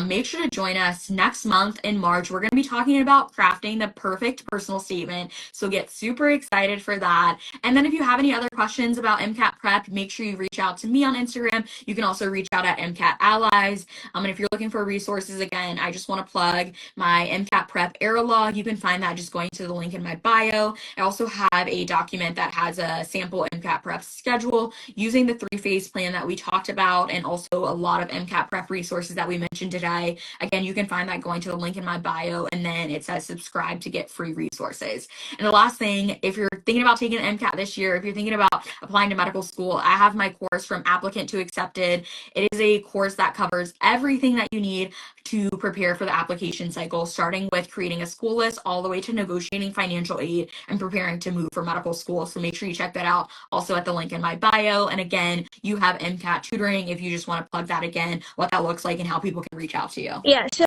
Make sure to join us next month in March. We're going to be talking about crafting the perfect personal statement. So get super excited for that. And then if you have any other questions about MCAT prep, make sure you reach out to me on Instagram. You can also reach out at MCAT Allies. And if you're looking for resources, again, I just want to plug my MCAT prep error log. You can find that just going to the link in my bio. I also have a document that has a sample MCAT prep schedule using the 3-phase plan that we talked about, and also a lot of MCAT prep resources that we mentioned today. Again, you can find that going to the link in my bio, and then it says subscribe to get free resources. And the last thing, if you're thinking about taking an MCAT this year, if you're thinking about applying to medical school, I have my course From Applicant to Accepted. It is a course that covers everything that you need to prepare for the application cycle, starting with creating a school list all the way to negotiating financial aid and preparing to move for medical school. So make sure you check that out also at the link in my bio. And again, you have MCAT tutoring if you just want to plug that again, what that looks like and how people can reach out to you. Yeah. So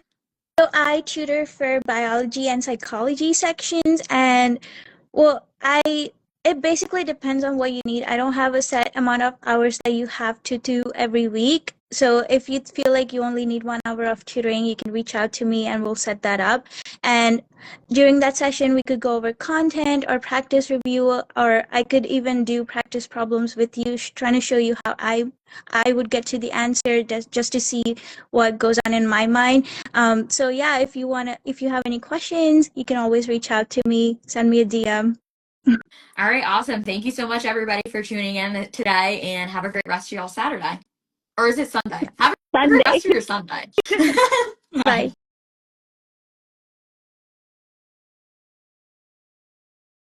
I tutor for biology and psychology sections, and well, it basically depends on what you need. I don't have a set amount of hours that you have to do every week. So if you feel like you only need 1 hour of tutoring, you can reach out to me and we'll set that up. And during that session, we could go over content or practice review, or I could even do practice problems with you, trying to show you how I would get to the answer, just to see what goes on in my mind. So yeah, if you have any questions, you can always reach out to me, send me a DM. All right, awesome. Thank you so much, everybody, for tuning in today, and have a great rest of y'all Saturday. Or is it Sunday? Have a great Sunday. rest of your Sunday. Bye. Bye.